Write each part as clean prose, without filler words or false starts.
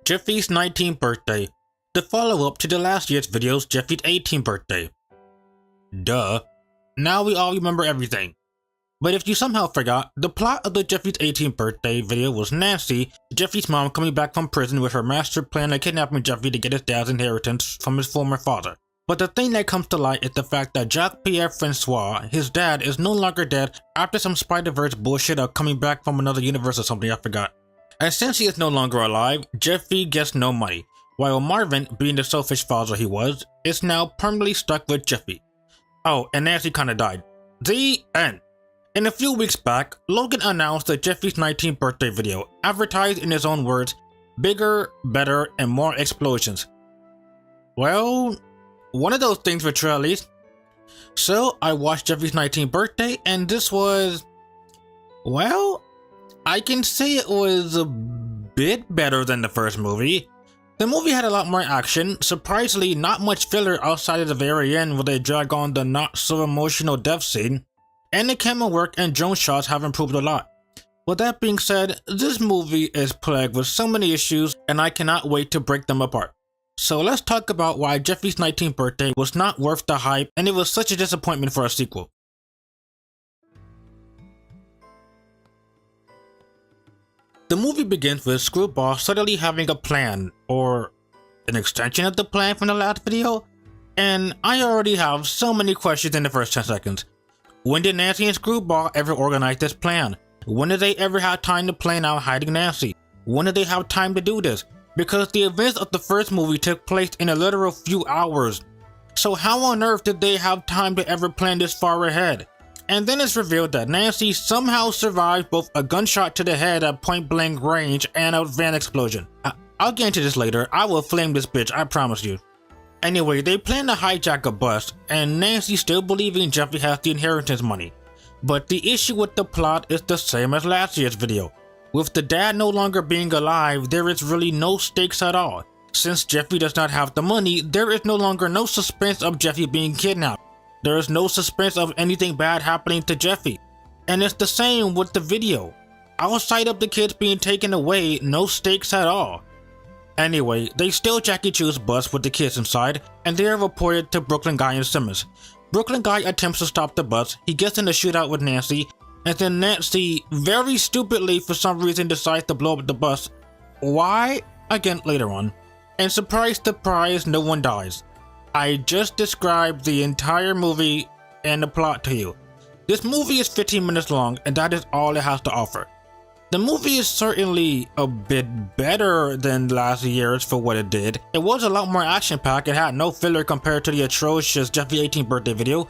Jeffy's 19th birthday, the follow-up to the last year's video's Jeffy's 18th birthday. Duh. Now we all remember everything. But if you somehow forgot, the plot of the Jeffy's 18th birthday video was Nancy, Jeffy's mom, coming back from prison with her master plan of kidnapping Jeffy to get his dad's inheritance from his former father. But the thing that comes to light is the fact that Jacques-Pierre Francois, his dad, is no longer dead after some Spider-Verse bullshit of coming back from another universe or something, I forgot. And since he is no longer alive, Jeffy gets no money, while Marvin, being the selfish father he was, is now permanently stuck with Jeffy. Oh, and Nancy kinda died. The end. And a few weeks back, Logan announced the Jeffy's 19th birthday video, advertised in his own words, bigger, better, and more explosions. Well, one of those things were true at least. So I watched Jeffy's 19th birthday, and this was, well, I can say it was a bit better than the first movie. The movie had a lot more action, surprisingly not much filler outside of the very end where they drag on the not so emotional death scene, and the camera work and drone shots have improved a lot. With that being said, this movie is plagued with so many issues and I cannot wait to break them apart. So let's talk about why Jeffy's 19th birthday was not worth the hype and it was such a disappointment for a sequel. The movie begins with Screwball suddenly having a plan, or an extension of the plan from the last video, and I already have so many questions in the first 10 seconds. When did Nancy and Screwball ever organize this plan? When did they ever have time to plan out hiding Nancy? When did they have time to do this? Because the events of the first movie took place in a literal few hours. So how on earth did they have time to ever plan this far ahead? And then it's revealed that Nancy somehow survived both a gunshot to the head at point blank range and a van explosion. I'll get into this later. I will flame this bitch, I promise you. Anyway, they plan to hijack a bus, and Nancy still believing Jeffy has the inheritance money. But the issue with the plot is the same as last year's video. With the dad no longer being alive, there is really no stakes at all. Since Jeffy does not have the money, there is no longer no suspense of Jeffy being kidnapped. There is no suspense of anything bad happening to Jeffy. And it's the same with the video. Outside of the kids being taken away, no stakes at all. Anyway, they steal Jackie Chu's bus with the kids inside, and they are reported to Brooklyn Guy and Simmons. Brooklyn Guy attempts to stop the bus, he gets in a shootout with Nancy, and then Nancy, very stupidly for some reason, decides to blow up the bus. Why? Again, later on. And surprise, surprise, no one dies. I just described the entire movie and the plot to you. This movie is 15 minutes long, and that is all it has to offer. The movie is certainly a bit better than last year's for what it did. It was a lot more action-packed, it had no filler compared to the atrocious Jeffy 18th birthday video.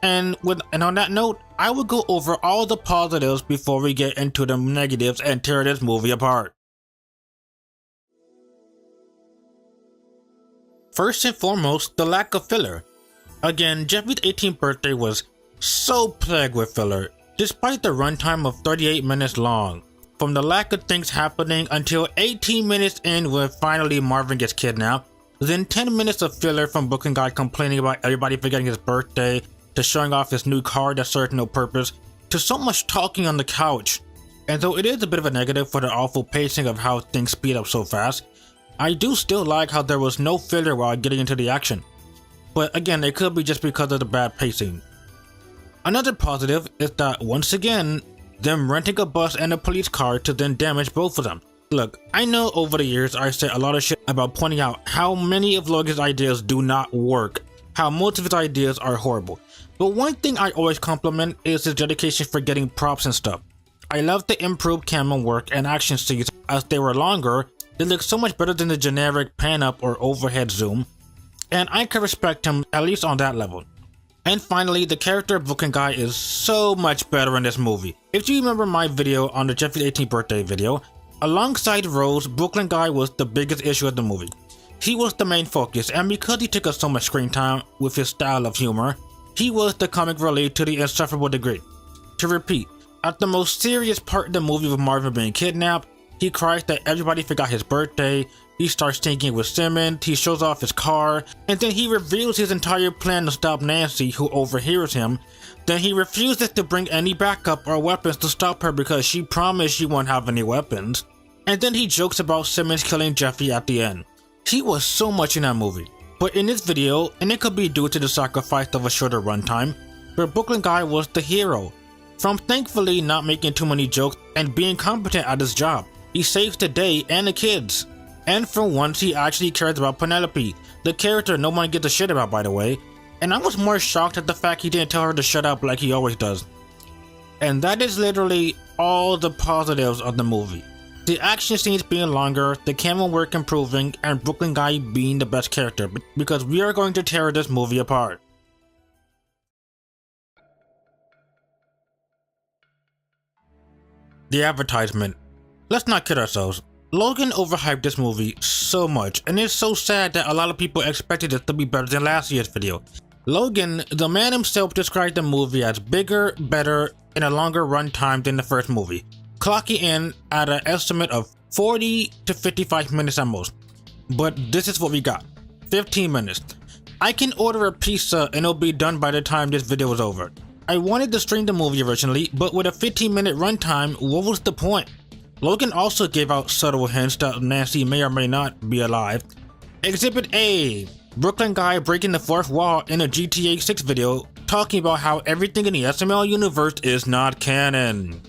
And on that note, I will go over all the positives before we get into the negatives and tear this movie apart. First and foremost, the lack of filler. Again, Jeffy's 18th birthday was so plagued with filler, despite the runtime of 38 minutes long. From the lack of things happening until 18 minutes in when finally Marvin gets kidnapped, then 10 minutes of filler from Brooklyn Guy complaining about everybody forgetting his birthday, to showing off his new car that served no purpose, to so much talking on the couch. And though it is a bit of a negative for the awful pacing of how things speed up so fast, I do still like how there was no filler while getting into the action. But again, it could be just because of the bad pacing. Another positive is that once again, them renting a bus and a police car to then damage both of them. Look, I know over the years I said a lot of shit about pointing out how many of Logan's ideas do not work, how most of his ideas are horrible. But one thing I always compliment is his dedication for getting props and stuff. I love the improved camera work and action scenes. As they were longer, they look so much better than the generic pan up or overhead zoom, and I can respect him at least on that level. And finally, the character of Brooklyn Guy is so much better in this movie. If you remember my video on the Jeffy's 18th birthday video, alongside Rose, Brooklyn Guy was the biggest issue of the movie. He was the main focus, and because he took up so much screen time with his style of humor, he was the comic relief to the insufferable degree. To repeat, at the most serious part of the movie with Marvin being kidnapped, he cries that everybody forgot his birthday, He starts thinking with Simmons, he shows off his car, and then he reveals his entire plan to stop Nancy, who overhears him. Then he refuses to bring any backup or weapons to stop her because she promised she won't have any weapons. And then he jokes about Simmons killing Jeffy at the end. He was so much in that movie. But in this video, and it could be due to the sacrifice of a shorter runtime, where Brooklyn Guy was the hero. From thankfully not making too many jokes and being competent at his job, he saves the day and the kids. And for once he actually cares about Penelope, the character no one gives a shit about, by the way. And I was more shocked at the fact he didn't tell her to shut up like he always does. And that is literally all the positives of the movie. The action scenes being longer, the camera work improving, and Brooklyn Guy being the best character, because we are going to tear this movie apart. The advertisement. Let's not kid ourselves. Logan overhyped this movie so much, and it's so sad that a lot of people expected it to be better than last year's video. Logan, the man himself, described the movie as bigger, better, and a longer runtime than the first movie, clocking in at an estimate of 40 to 55 minutes at most. But this is what we got. 15 minutes. I can order a pizza and it'll be done by the time this video is over. I wanted to stream the movie originally, but with a 15-minute runtime, what was the point? Logan also gave out subtle hints that Nancy may or may not be alive. Exhibit A. Brooklyn Guy breaking the fourth wall in a GTA 6 video, talking about how everything in the SML universe is not canon.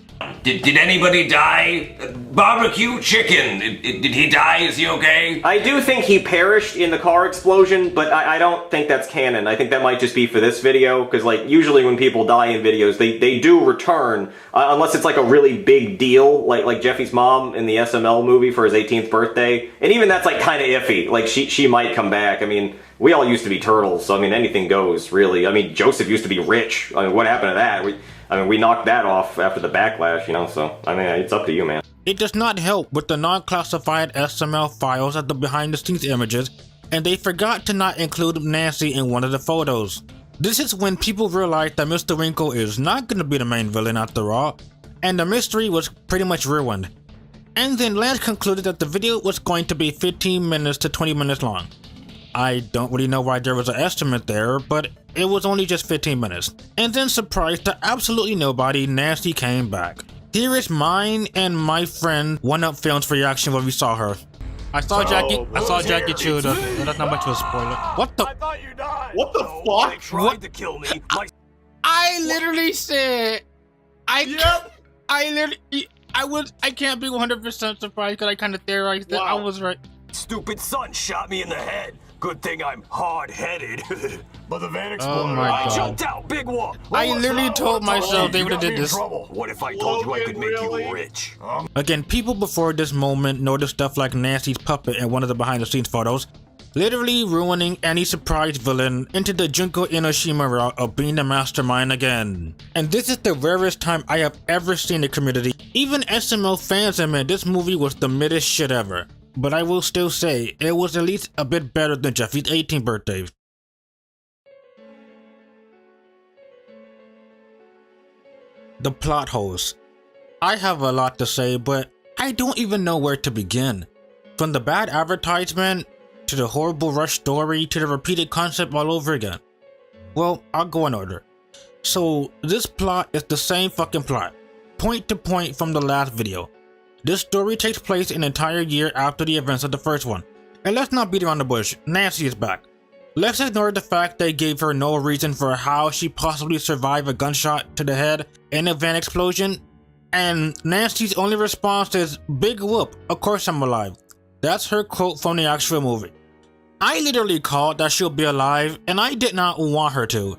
Did anybody die? Barbecue chicken. Did he die? Is he okay? I do think he perished in the car explosion, but I don't think that's canon. I think that might just be for this video, because like usually when people die in videos, they do return, unless it's like a really big deal, like Jeffy's mom in the SML movie for his 18th birthday. And even that's like kind of iffy. Like she might come back. I mean, we all used to be turtles, so I mean anything goes, really. I mean, Joseph used to be rich. I mean, what happened to that? We knocked that off after the backlash, you know, so, I mean, it's up to you, man. It does not help with the non-classified SML files at the behind-the-scenes images, and they forgot to not include Nancy in one of the photos. This is when people realized that Mr. Winkle is not going to be the main villain after all, and the mystery was pretty much ruined. And then Lance concluded that the video was going to be 15 minutes to 20 minutes long. I don't really know why there was an estimate there, but it was only just 15 minutes. And then surprised to absolutely nobody, Nancy came back. Here is mine and my friend One Up Films reaction when we saw her. I saw Jackie Chu, that's not much of a spoiler. What the? I thought you died. What the No, fuck? tried to kill me. I literally said, I can't be 100% surprised because I kind of theorized that I was right. Stupid son shot me in the head. Good thing I'm hard-headed. But the van exploded. Oh my God. I jumped out. Big one. I literally told myself they would have did this. What if I told you I could make you rich? Again, people before this moment noticed stuff like Nancy's puppet in one of the behind-the-scenes photos, literally ruining any surprise villain into the Junko Inoshima route of being the mastermind again. And this is the rarest time I have ever seen the community. Even SML fans admit this movie was the middest shit ever. But I will still say, it was at least a bit better than Jeffy's 18th birthday. The plot holes. I have a lot to say, but I don't even know where to begin. From the bad advertisement, to the horrible rush story, to the repeated concept all over again. Well, I'll go in order. So, this plot is the same fucking plot, point to point from the last video. This story takes place an entire year after the events of the first one. And let's not beat around the bush, Nancy is back. Let's ignore the fact they gave her no reason for how she possibly survived a gunshot to the head in a van explosion. And Nancy's only response is, "Big whoop, of course I'm alive." That's her quote from the actual movie. I literally called that she'll be alive, and I did not want her to.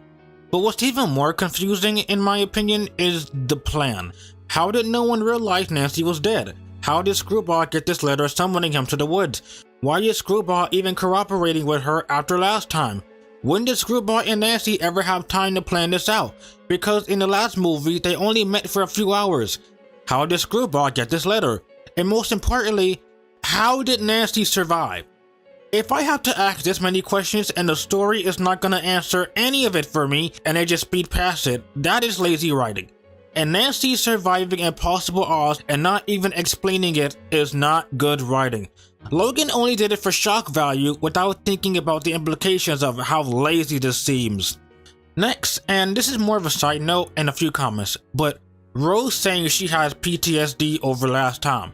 But what's even more confusing, in my opinion, is the plan. How did no one realize Nancy was dead? How did Screwball get this letter summoning him to the woods? Why is Screwball even cooperating with her after last time? When did Screwball and Nancy ever have time to plan this out? Because in the last movie, they only met for a few hours. How did Screwball get this letter? And most importantly, how did Nancy survive? If I have to ask this many questions and the story is not gonna answer any of it for me and they just speed past it, that is lazy writing. And Nancy surviving impossible odds and not even explaining it is not good writing. Logan only did it for shock value without thinking about the implications of how lazy this seems. Next, and this is more of a side note and a few comments, but Rose saying she has PTSD over last time.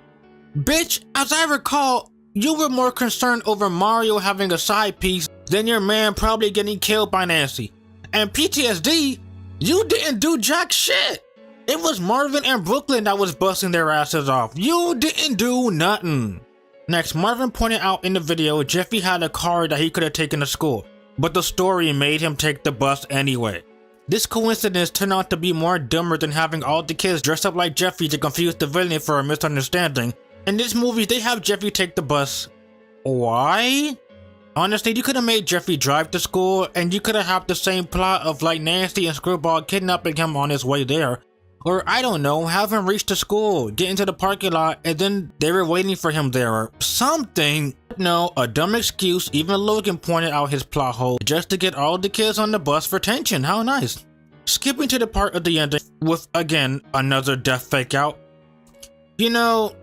Bitch, as I recall, you were more concerned over Mario having a side piece than your man probably getting killed by Nancy. And PTSD, you didn't do jack shit. It was Marvin and Brooklyn that was busting their asses off. You didn't do nothing. Next, Marvin pointed out in the video Jeffy had a car that he could have taken to school, but the story made him take the bus anyway. This coincidence turned out to be more dumber than having all the kids dress up like Jeffy to confuse the villain for a misunderstanding. In this movie, they have Jeffy take the bus. Why? Honestly, you could have made Jeffy drive to school, and you could have had the same plot of like Nancy and Screwball kidnapping him on his way there. Or I don't know, have him reach the school, get into the parking lot, and then they were waiting for him there or something. No, a dumb excuse. Even Logan pointed out his plot hole just to get all the kids on the bus for tension. How nice. Skipping to the part of the ending with, again, another death fake out. You know,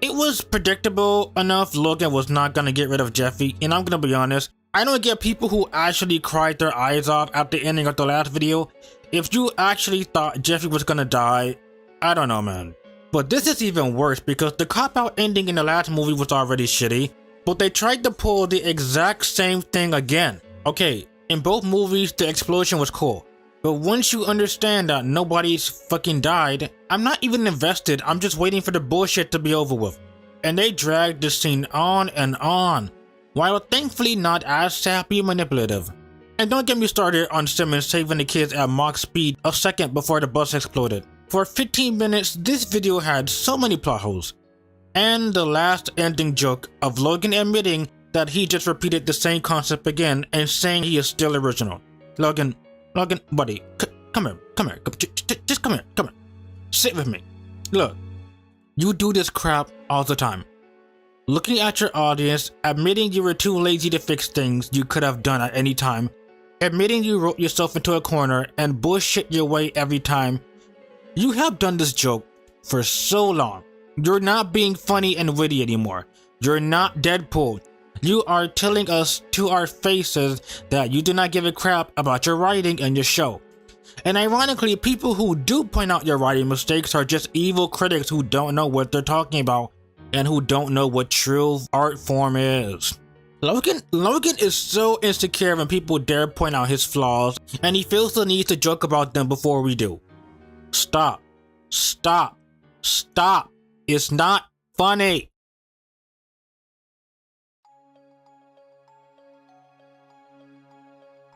it was predictable enough Logan was not gonna get rid of Jeffy, and I'm gonna be honest, I don't get people who actually cried their eyes off at the ending of the last video. If you actually thought Jeffy was gonna die, I don't know, man. But this is even worse because the cop-out ending in the last movie was already shitty, but they tried to pull the exact same thing again. Okay, in both movies the explosion was cool, but once you understand that nobody's fucking died, I'm not even invested, I'm just waiting for the bullshit to be over with. And they dragged this scene on and on, while thankfully not as sappy and manipulative. And don't get me started on Simmons saving the kids at Mach speed a second before the bus exploded. For 15 minutes, this video had so many plot holes. And the last ending joke of Logan admitting that he just repeated the same concept again and saying he is still original. Logan, buddy, come here, just come here. Sit with me. Look, you do this crap all the time. Looking at your audience, admitting you were too lazy to fix things you could have done at any time, admitting you wrote yourself into a corner and bullshit your way every time. You have done this joke for so long. You're not being funny and witty anymore. You're not Deadpool. You are telling us to our faces that you do not give a crap about your writing and your show. And ironically, people who do point out your writing mistakes are just evil critics who don't know what they're talking about and who don't know what true art form is. Logan is so insecure when people dare point out his flaws, and he feels the need to joke about them before we do. Stop. It's not funny.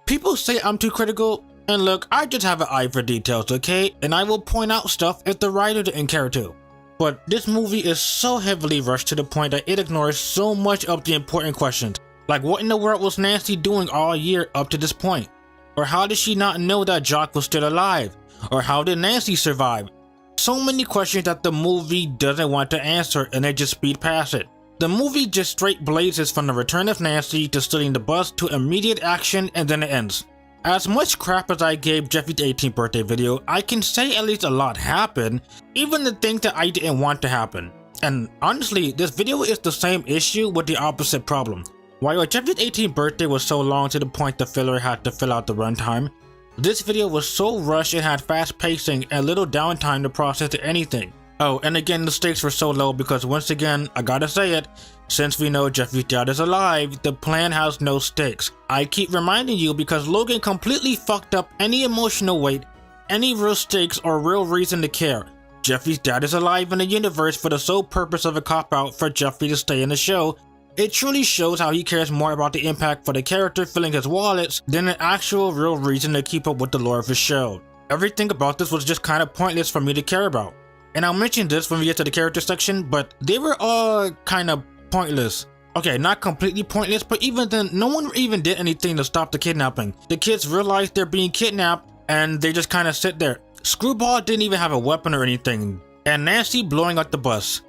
People say I'm too critical, and look, I just have an eye for details, okay? And I will point out stuff if the writer didn't care to. But this movie is so heavily rushed to the point that it ignores so much of the important questions. Like, what in the world was Nancy doing all year up to this point? Or how did she not know that Jock was still alive? Or how did Nancy survive? So many questions that the movie doesn't want to answer and they just speed past it. The movie just straight blazes from the return of Nancy to stealing the bus to immediate action, and then it ends. As much crap as I gave Jeffy's 18th birthday video, I can say at least a lot happened, even the things that I didn't want to happen. And honestly, this video is the same issue with the opposite problem. While Jeffy's 18th birthday was so long to the point the filler had to fill out the runtime, this video was so rushed and had fast pacing and little downtime to process anything. Oh, and again, the stakes were so low because once again, I gotta say it, since we know Jeffy's dad is alive, the plan has no stakes. I keep reminding you because Logan completely fucked up any emotional weight, any real stakes or real reason to care. Jeffy's dad is alive in the universe for the sole purpose of a cop-out for Jeffy to stay in the show. It truly shows how he cares more about the impact for the character filling his wallets than an actual real reason to keep up with the lore of his show. Everything about this was just kind of pointless for me to care about. And I'll mention this when we get to the character section, but they were all kind of pointless. Okay, not completely pointless, but even then, no one even did anything to stop the kidnapping. The kids realize they're being kidnapped, and they just kind of sit there. Screwball didn't even have a weapon or anything. And Nancy blowing up the bus.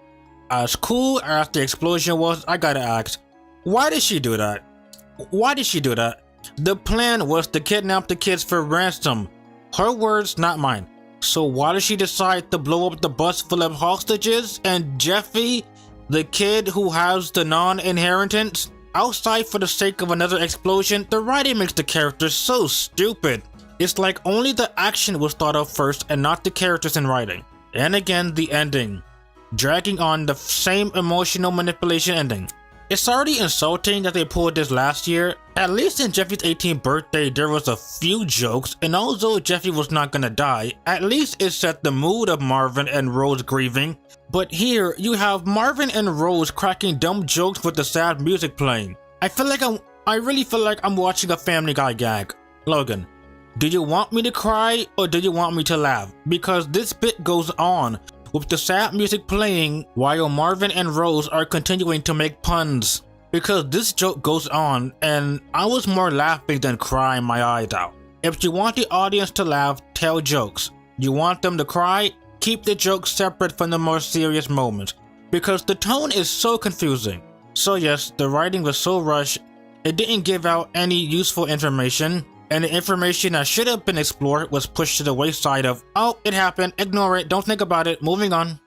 As cool as the explosion was, I gotta ask, why did she do that? Why did she do that? The plan was to kidnap the kids for ransom. Her words, not mine. So why did she decide to blow up the bus full of hostages and Jeffy The kid who has the non-inheritance? Outside for the sake of another explosion, the writing makes the characters so stupid. It's like only the action was thought of first and not the characters in writing. And again, the ending. Dragging on the same emotional manipulation ending. It's already insulting that they pulled this last year. At least in Jeffy's 18th birthday there was a few jokes, and although Jeffy was not gonna die, at least it set the mood of Marvin and Rose grieving. But here, you have Marvin and Rose cracking dumb jokes with the sad music playing. I really feel like I'm watching a Family Guy gag. Logan, do you want me to cry or do you want me to laugh? Because this bit goes on with the sad music playing while Marvin and Rose are continuing to make puns. Because this joke goes on and I was more laughing than crying my eyes out. If you want the audience to laugh, tell jokes. You want them to cry? Keep the jokes separate from the more serious moments. Because the tone is so confusing. So yes, the writing was so rushed, it didn't give out any useful information. And the information that should have been explored was pushed to the wayside of, oh, it happened, ignore it, don't think about it, moving on.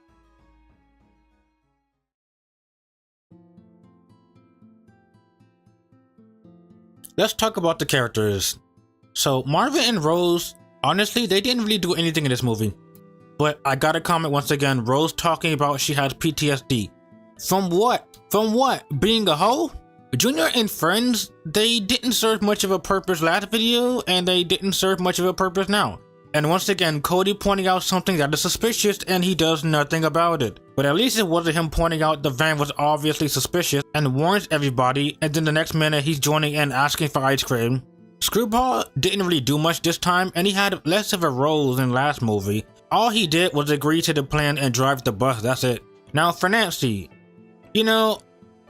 Let's talk about the characters. So Marvin and Rose, honestly, they didn't really do anything in this movie. But I gotta comment once again, Rose talking about she has PTSD. From what? From what? Being a hoe? Junior and Friends, they didn't serve much of a purpose last video, and they didn't serve much of a purpose now. And once again, Cody pointing out something that is suspicious and he does nothing about it. But at least it wasn't him pointing out the van was obviously suspicious and warns everybody, and then the next minute he's joining in asking for ice cream. Screwball didn't really do much this time, and he had less of a role than last movie. All he did was agree to the plan and drive the bus, that's it. Now for Nancy. You know,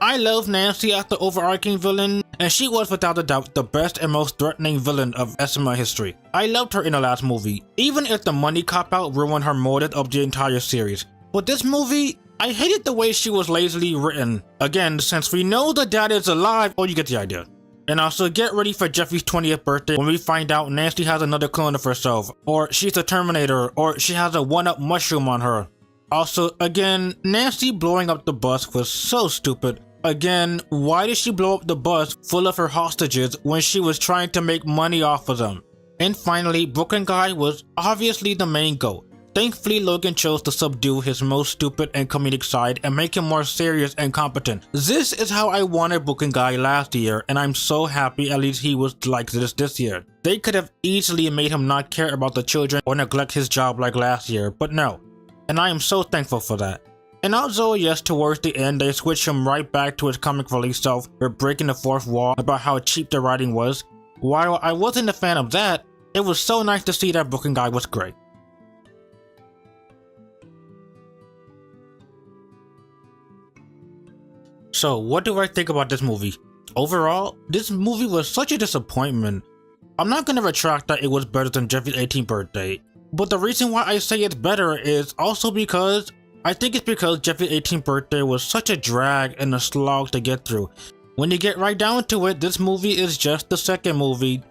I love Nancy as the overarching villain, and she was without a doubt the best and most threatening villain of SML history. I loved her in the last movie, even if the money cop-out ruined her motive of the entire series. But this movie, I hated the way she was lazily written. Again, since we know the dad is alive, oh, you get the idea. And also get ready for Jeffy's 20th birthday when we find out Nancy has another clone of herself, or she's a Terminator, or she has a one-up mushroom on her. Also, again, Nancy blowing up the bus was so stupid. Again, why did she blow up the bus full of her hostages when she was trying to make money off of them? And finally, Brooklyn Guy was obviously the main goal. Thankfully, Logan chose to subdue his most stupid and comedic side and make him more serious and competent. This is how I wanted Brooklyn Guy last year, and I'm so happy at least he was like this year. They could have easily made him not care about the children or neglect his job like last year, but no. And I am so thankful for that. And although yes, towards the end they switched him right back to his comic relief self with breaking the fourth wall about how cheap the writing was, while I wasn't a fan of that, it was so nice to see that Brooklyn Guy was great. So what do I think about this movie? Overall, this movie was such a disappointment. I'm not gonna retract that it was better than Jeffy's 18th birthday, but the reason why I say it's better is also because I think it's because Jeffy's 18th birthday was such a drag and a slog to get through. When you get right down to it, this movie is just the second movie,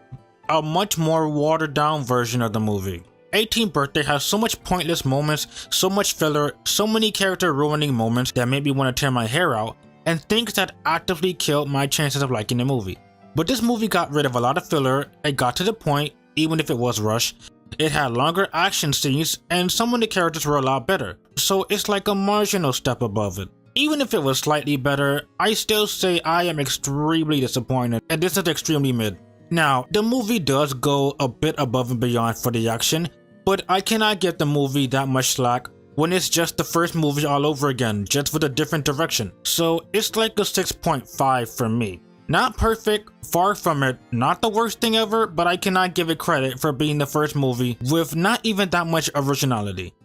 a much more watered down version of the movie. 18th birthday has so much pointless moments, so much filler, so many character ruining moments that made me want to tear my hair out, and things that actively killed my chances of liking the movie. But this movie got rid of a lot of filler, it got to the point, even if it was rushed. It had longer action scenes, and some of the characters were a lot better, so it's like a marginal step above it. Even if it was slightly better, I still say I am extremely disappointed, and this is extremely mid. Now, the movie does go a bit above and beyond for the action, but I cannot give the movie that much slack when it's just the first movie all over again, just with a different direction. So it's like a 6.5 for me. Not perfect, far from it, not the worst thing ever, but I cannot give it credit for being the first movie with not even that much originality.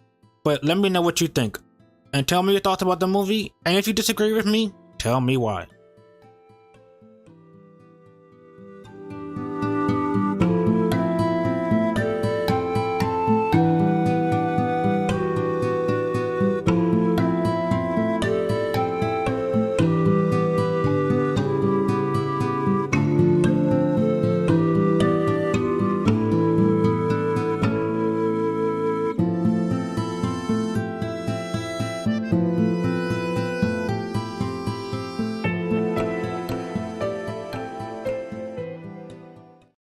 But let me know what you think, and tell me your thoughts about the movie, and if you disagree with me, tell me why.